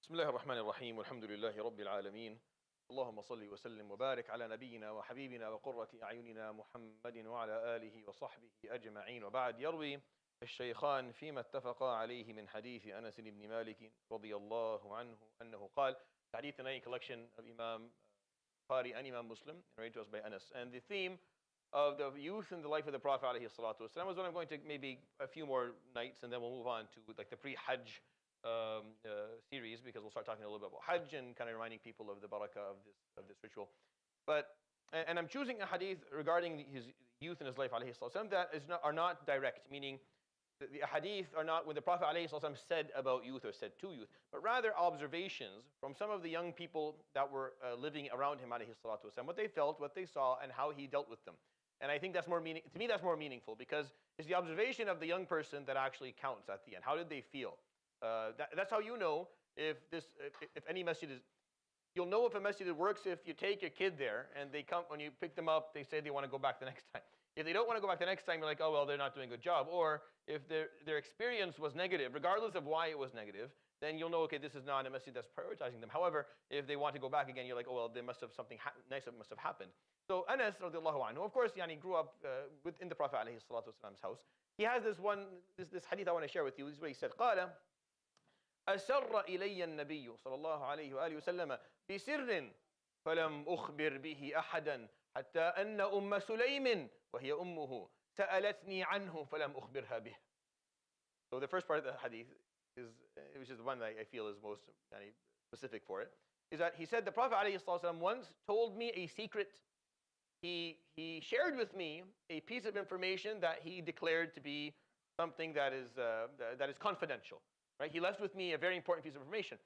بسم الله الرحمن الرحيم والحمد لله رب العالمين. اللهم صل وسلم وبارك على نبينا وحبيبنا وقرة أعيننا محمد وعلى آله وصحبه أجمعين. وبعد، يروي الشيخان فيما اتفقا عليه من حديث أنس بن مالك رضي الله عنه أنه قال. حديث in a collection of Imam Bukhari and Imam Muslim, narrated to us by Anas. And the theme of the youth in the life of the Prophet alayhi salatu wasalam was what I'm going to maybe a few more nights, and then we'll move on to like the pre-Hajj series, because we'll start talking a little bit about Hajj and kind of reminding people of the barakah of this ritual. But and I'm choosing a hadith regarding his youth in his life alayhi salatu that are not direct, meaning the hadith are not when the Prophet ﷺ said about youth or said to youth, but rather observations from some of the young people that were living around him ﷺ, what they felt, what they saw, and how he dealt with them. And I think that's to me that's more meaningful, because it's the observation of the young person that actually counts at the end. How did they feel? That's how you know if any masjid is. You'll know if a masjid works if you take your kid there and they come, when you pick them up, they say they want to go back the next time. If they don't want to go back the next time, you're like, oh, well, they're not doing a good job. Or if their experience was negative, regardless of why it was negative, then you'll know, okay, this is not a masjid that's prioritizing them. However, if they want to go back again, you're like, oh, well, there must have something nice that must have happened. So Anas, radiallahu anhu, of course, grew up in the Prophet alayhi salatu wasalam's house. He has this hadith I want to share with you. This is what he said. قال أسر إلي النبي صلى الله عليه وآله وسلم بسر فلم أخبر به أحدا حتى أن أم سليم وهي أمه سألتني عنه فلم أخبرها به. So the first part of the hadith is, which is the one that I feel is most specific for it, is that he said the Prophet ﷺ once told me a secret. He shared with me a piece of information that he declared to be something that is confidential. Right? He left with me a very important piece of information.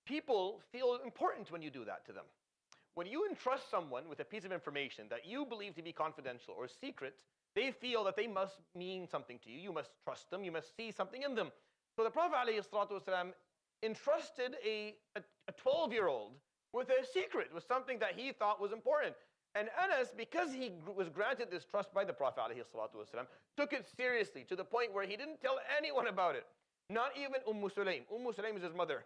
People feel important when you do that to them. When you entrust someone with a piece of information that you believe to be confidential or secret, they feel that they must mean something to you. You must trust them. You must see something in them. So the Prophet ﷺ entrusted a 12-year-old with a secret, with something that he thought was important. And Anas, because he was granted this trust by the Prophet ﷺ, took it seriously to the point where he didn't tell anyone about it. Not even Sulaym. Sulaym is his mother.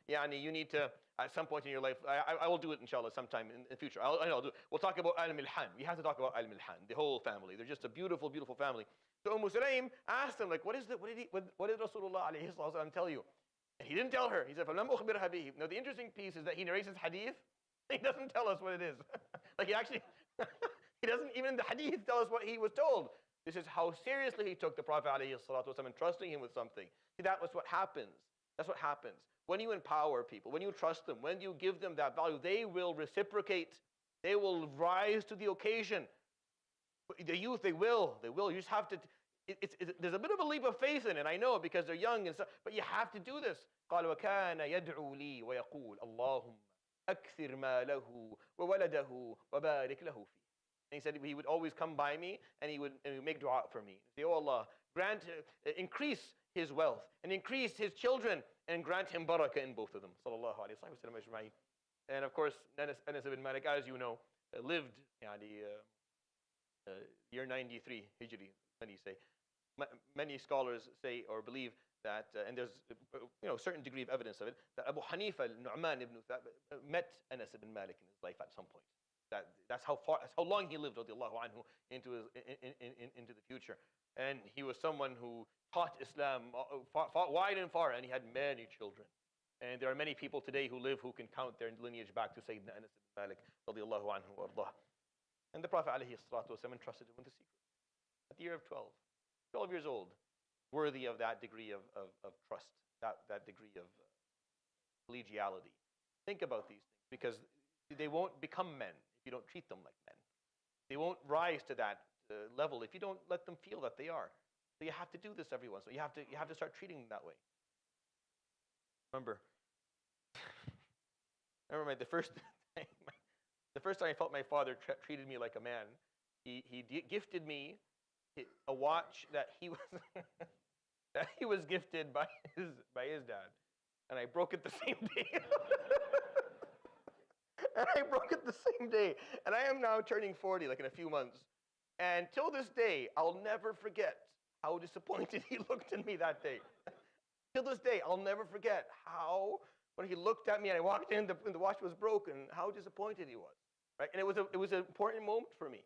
You need to, at some point in your life, I will do it inshallah sometime in the future. I'll do it. We'll talk about Al-Milhan. We have to talk about Al-Milhan, the whole family. They're just a beautiful, beautiful family. So Sulaym asked him, like, what did Rasulullah alayhi sallam tell you? And he didn't tell her. He said, فَلَمْ أُخْبِرْهَا بِهِ. Now the interesting piece is that he narrates his hadith. He doesn't tell us what it is. Like he doesn't even in the hadith tell us what he was told. This is how seriously he took the Prophet ﷺ and trusting him with something. See, that was what happens. That's what happens. When you empower people, when you trust them, when you give them that value, they will reciprocate. They will rise to the occasion. The youth, they will. You just have to, there's a bit of a leap of faith in it, I know, because they're young and stuff, but you have to do this. قال وكان يدعو لي ويقول اللهم أكثر ماله وولده وبارك له فيه. And he said he would always come by me and he would make dua for me. Say, oh Allah, increase his wealth and increase his children and grant him barakah in both of them. Sallallahu alayhi wa sallam. And of course, Anas ibn Malik, as you know, lived year 93 Hijri, many say. Many scholars say or believe that, and there's certain degree of evidence of it, that Abu Hanifa al-Nu'man ibn Thabit met Anas ibn Malik in his life at some point. That's how long he lived, radiallahu anhu, into the future. And he was someone who taught Islam, fought wide and far, and he had many children. And there are many people today who can count their lineage back to Sayyidina Anas ibn Malik, radiallahu anhu wa ardah. And the Prophet alayhi salatu wasallam entrusted him with the secret at the year of 12 years old, worthy of that degree of trust, that degree of collegiality. Think about these things, because they won't become men if you don't treat them like men. They won't rise to that level if you don't let them feel that they are. So you have to do this every once in a while. You have to start treating them that way. Remember the first time I felt my father treated me like a man, he gifted me a watch that he was gifted by his dad, and I broke it the same day. And I broke it the same day. And I am now turning 40, like in a few months. And till this day, I'll never forget how disappointed he looked in me that day. Till this day, I'll never forget how, when he looked at me and I walked in, the watch was broken, how disappointed he was. Right? And it was an important moment for me.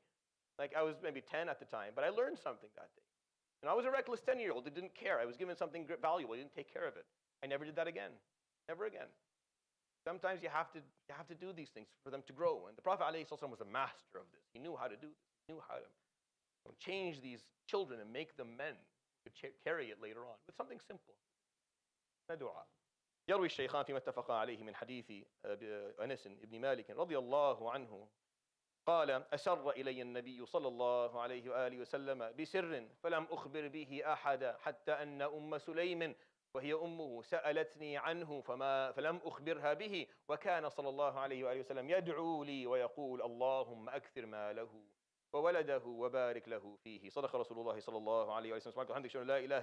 Like, I was maybe 10 at the time, but I learned something that day. And I was a reckless 10-year-old that didn't care. I was given something valuable. I didn't take care of it. I never did that again. Never again. Sometimes you have to do these things for them to grow. And the Prophet ﷺ was a master of this. He knew how to do this. He knew how to change these children and make them men who could carry it later on with something simple. دعاء. يروي الشيخان فيما اتفقا عليه من حديث أنس بن مالك رضي الله عنه قال أسر إلي النبي صلى الله عليه وآله وسلم بسر فلم أخبر به أحدا حتى أن أم سليم وهي أمه سألتني عنه فلم أخبرها به وكان صلى الله عليه وآله وسلم يدعو لي ويقول اللهم أكثر ماله وولده وبارك له فيه. صدق رسول الله صلى الله عليه وسلم. سبحانك وبحمدك أشهد أن لا إله